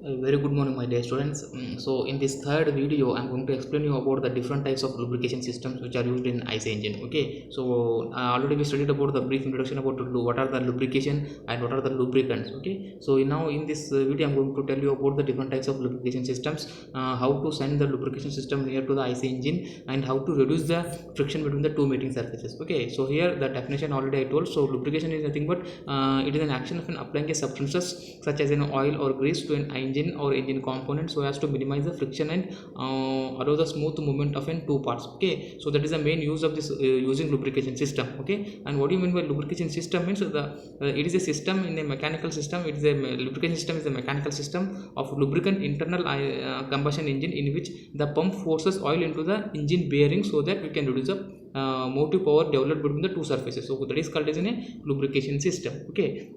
Very good morning, my dear students. So, in this third video, I'm going to explain you about the different types of lubrication systems which are used in IC engine. Okay, so already we studied about the brief introduction about what are the lubrication and what are the lubricants. Okay, so now in this video, I'm going to tell you about the different types of lubrication systems, how to send the lubrication system near to the IC engine, and how to reduce the friction between the two mating surfaces. Okay, so here the definition already I told. So, lubrication is nothing but it is an action of applying a substances such as an oil or grease to an engine or engine component so as to minimize the friction and allow the smooth movement of in two parts. Okay, so that is the main use of this using lubrication system. Okay, and what do you mean by lubrication system? Means it is a system in a mechanical system. It is a lubrication system is a mechanical system of lubricant internal combustion engine in which the pump forces oil into the engine bearing so that we can reduce the motive power developed between the two surfaces. So that is called as a lubrication system. Okay,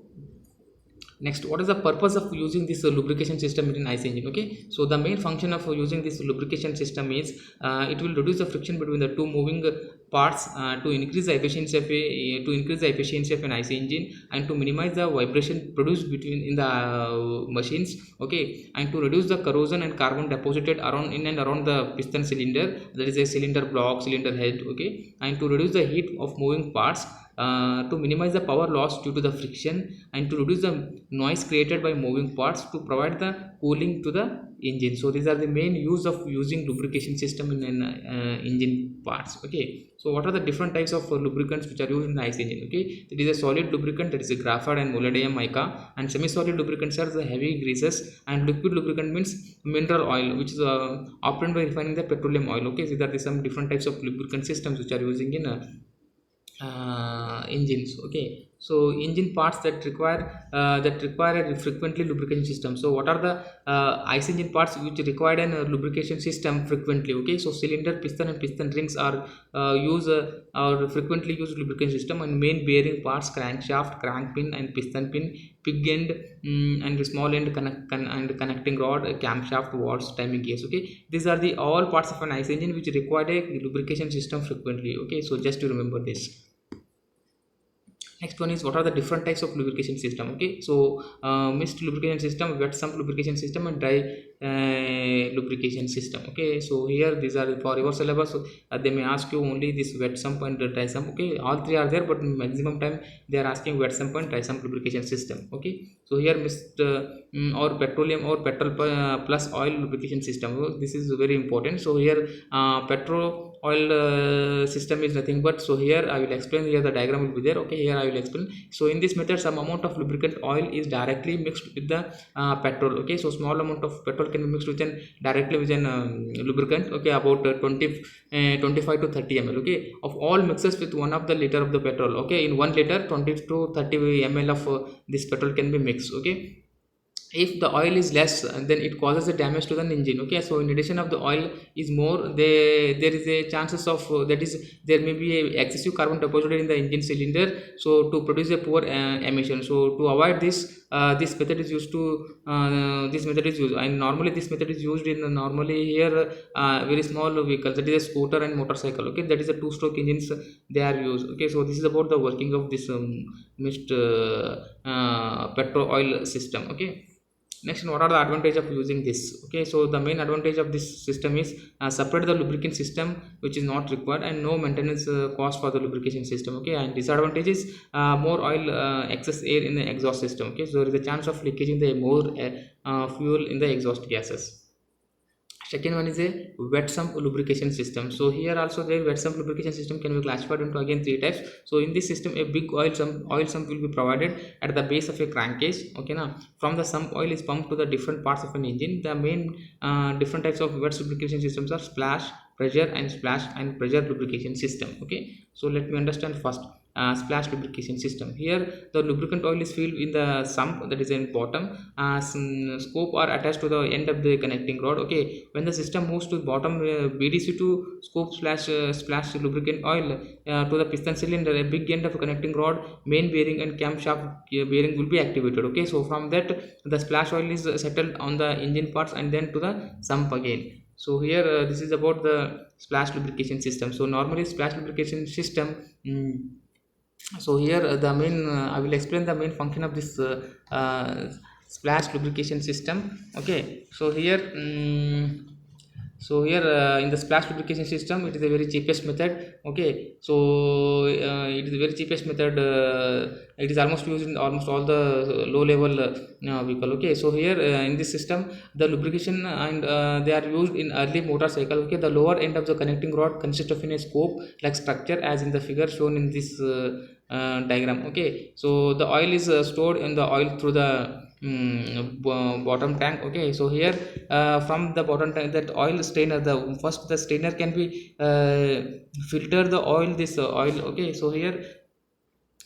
next, what is the purpose of using this lubrication system in an IC engine? Okay, so the main function of using this lubrication system is it will reduce the friction between the two moving parts to increase the efficiency of an IC engine and to minimize the vibration produced between in the machines. Okay, and to reduce the corrosion and carbon deposited around in and around the piston cylinder, that is a cylinder block, cylinder head. Okay, and to reduce the heat of moving parts, to minimize the power loss due to the friction, and to reduce the noise created by moving parts, to provide the cooling to the engine. So these are the main use of using lubrication system in an engine parts. Okay, so what are the different types of lubricants which are used in the IC engine? Okay, it is a solid lubricant, that is a graphite and molybdenum mica, and semi-solid lubricants are the heavy greases, and liquid lubricant means mineral oil, which is obtained by refining the petroleum oil. Okay, so these are the some different types of lubricant systems which are using in engines. Okay, so engine parts that require a frequently lubrication system. So what are the IC engine parts which require a lubrication system frequently? Okay, so cylinder, piston and piston rings are frequently used lubrication system, and main bearing parts, crankshaft, crank pin and piston pin, pig end, and the small end and connecting rod, camshaft, valves, timing gears. Okay, these are the all parts of an IC engine which require a lubrication system frequently. Okay, so just to remember this. Next one is what are the different types of lubrication system. Okay, so mist lubrication system, wet sump lubrication system, and dry lubrication system. Okay, so here these are for your syllabus. So, they may ask you only this wet sump and dry sump. Okay, all three are there, but maximum time they are asking wet sump and dry sump lubrication system. Okay, so here mist or petroleum or petrol plus oil lubrication system. So, this is very important. So here petrol oil system is nothing but, so here I will explain. Here the diagram will be there. Okay, here I will explain. So in this method, some amount of lubricant oil is directly mixed with the petrol. Okay, so small amount of petrol can be mixed with an directly with an lubricant. Okay, about 25 to 30 ml. Okay, of all mixes with 1 of the liter of the petrol. Okay, in 1 liter 20 to 30 ml of this petrol can be mixed. Okay, if the oil is less, then it causes a damage to the engine. Okay, so in addition of the oil is more, there is a chances of that is there may be a excessive carbon deposited in the engine cylinder, so to produce a poor emission. So to avoid this, this method is used and normally this method is used in normally here very small vehicles, that is a scooter and motorcycle. Okay, that is a two-stroke engines they are used. Okay, so this is about the working of this mixed petrol oil system. Okay, next, what are the advantage of using this? Okay, so the main advantage of this system is separate the lubricant system which is not required, and no maintenance cost for the lubrication system. Okay, and disadvantage is more oil excess air in the exhaust system. Okay, so there is a chance of leakaging the more fuel in the exhaust gases. Second one is a wet sump lubrication system. So here also the wet sump lubrication system can be classified into again three types. So in this system, a big oil sump will be provided at the base of a crankcase. Okay, now from the sump, oil is pumped to the different parts of an engine. The main different types of wet lubrication systems are splash, pressure and pressure lubrication system. Okay, so let me understand first. Splash lubrication system. Here the lubricant oil is filled in the sump, that is in bottom. Scope are attached to the end of the connecting rod. Okay, when the system moves to bottom, BDC to scope splash lubricant oil to the piston cylinder, a big end of a connecting rod, main bearing and camshaft bearing will be activated. Okay, so from that the splash oil is settled on the engine parts and then to the sump again. So here this is about the splash lubrication system. So normally splash lubrication system, so here the main I will explain the main function of this splash lubrication system. Okay, so here in the splash lubrication system, it is a very cheapest method. Okay, so it is a very cheapest method. It is almost used in almost all the low level vehicle. Okay, so here in this system, the lubrication and they are used in early motorcycle. Okay, the lower end of the connecting rod consists of in a scope like structure as in the figure shown in this diagram. Okay, so the oil is stored in the oil through the bottom tank. Okay, so here from the bottom tank, that oil strainer, the first the strainer can be filter the oil, this oil. Okay, so here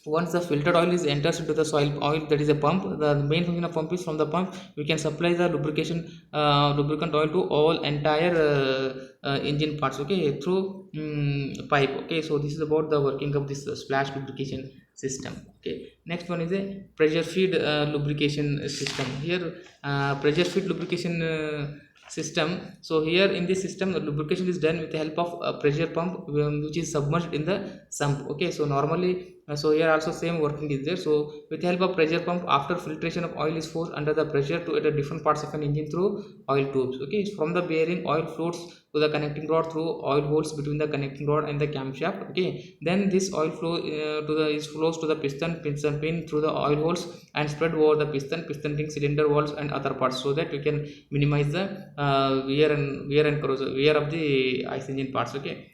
once the filtered oil is enters into the soil oil, that is a pump. The main function of pump is from the pump we can supply the lubricant oil to all entire engine parts. Okay, through pipe. Okay, so this is about the working of this splash lubrication system. Okay, next one is a pressure feed lubrication system. Here pressure feed lubrication system. So here in this system, the lubrication is done with the help of a pressure pump which is submerged in the sump. Okay, so normally so here also same working is there. So with the help of pressure pump, after filtration of oil is forced under the pressure to the different parts of an engine through oil tubes. Okay, from the bearing, oil floats to the connecting rod through oil holes between the connecting rod and the camshaft. Okay, then this oil flows to the piston pin through the oil holes and spread over the piston ring, cylinder walls and other parts, so that we can minimize the wear of the ice engine parts. Okay,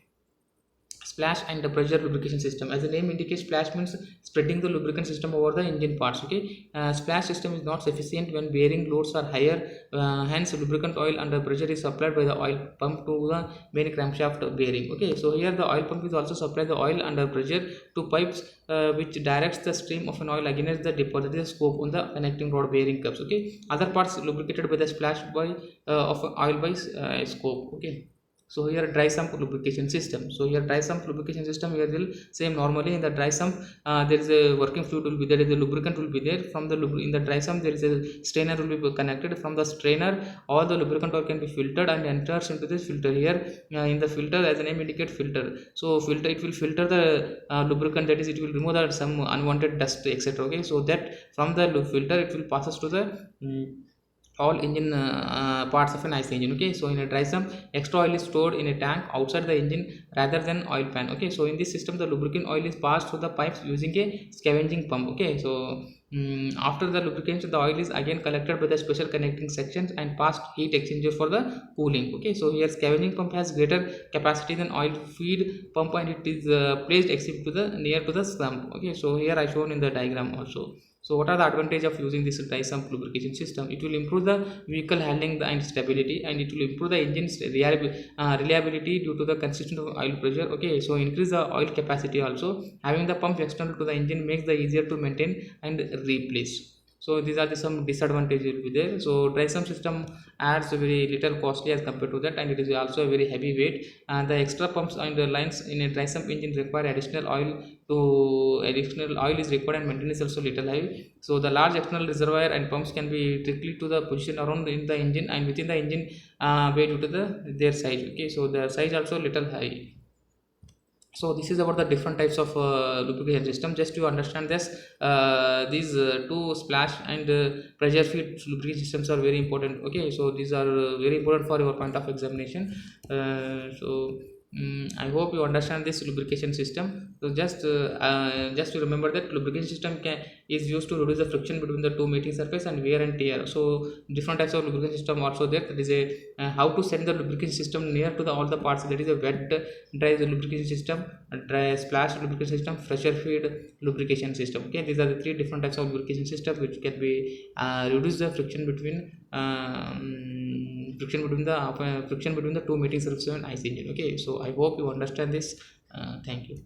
splash and the pressure lubrication system, as the name indicates, splash means spreading the lubricant system over the engine parts. Okay, splash system is not sufficient when bearing loads are higher, hence lubricant oil under pressure is supplied by the oil pump to the main crankshaft bearing. Okay, so here the oil pump is also supply the oil under pressure to pipes which directs the stream of an oil against the deposited scope on the connecting rod bearing cups. Okay, other parts lubricated by the splash by of oil by scope. Okay, so here dry sump lubrication system. So here dry sump lubrication system, here will same normally in the dry sump there is a working fluid will be there, is a lubricant will be there. From the in the dry sump there is a strainer will be connected. From the strainer all the lubricant oil can be filtered and enters into this filter. Here in the filter, as the name indicate, filter, so filter, it will filter the lubricant, that is it will remove the some unwanted dust etc. Okay, so that from the filter it will passes to the all engine parts of an ice engine. Okay, so in a dry sump, extra oil is stored in a tank outside the engine rather than oil pan. Okay, so in this system the lubricant oil is passed through the pipes using a scavenging pump. Okay, so after the lubrication, the oil is again collected by the special connecting sections and passed heat exchanger for the cooling. Okay, so here scavenging pump has greater capacity than oil feed pump and it is placed except to the near to the sump. Okay, so here I shown in the diagram also. So what are the advantage of using this dry sump lubrication system? It will improve the vehicle handling and stability, and it will improve the engine's reliability due to the consistent oil pressure. Okay, so increase the oil capacity also. Having the pump external to the engine makes the easier to maintain and replace. So these are the some disadvantages will be there. So dry sump system adds very little costly as compared to that, and it is also a very heavy weight, and the extra pumps and the lines in a dry sump engine require additional oil is required, and maintenance also little high. So the large external reservoir and pumps can be strictly to the position around in the engine and within the engine way due to their size. Okay, so the size also little high. So this is about the different types of lubrication system. Just to understand this, these two splash and pressure feed lubrication systems are very important. Okay, so these are very important for your point of examination. I hope you understand this lubrication system. So just to remember that lubrication system is used to reduce the friction between the two mating surface and wear and tear. So different types of lubrication system also there. That is a how to send the lubrication system near to the all the parts. That is a wet dry lubrication system, a dry splash lubrication system, pressure feed lubrication system. Okay, these are the three different types of lubrication system which can be reduce the friction between friction between the two mating surfaces and ice engine. Okay, so I hope you understand this. Thank you.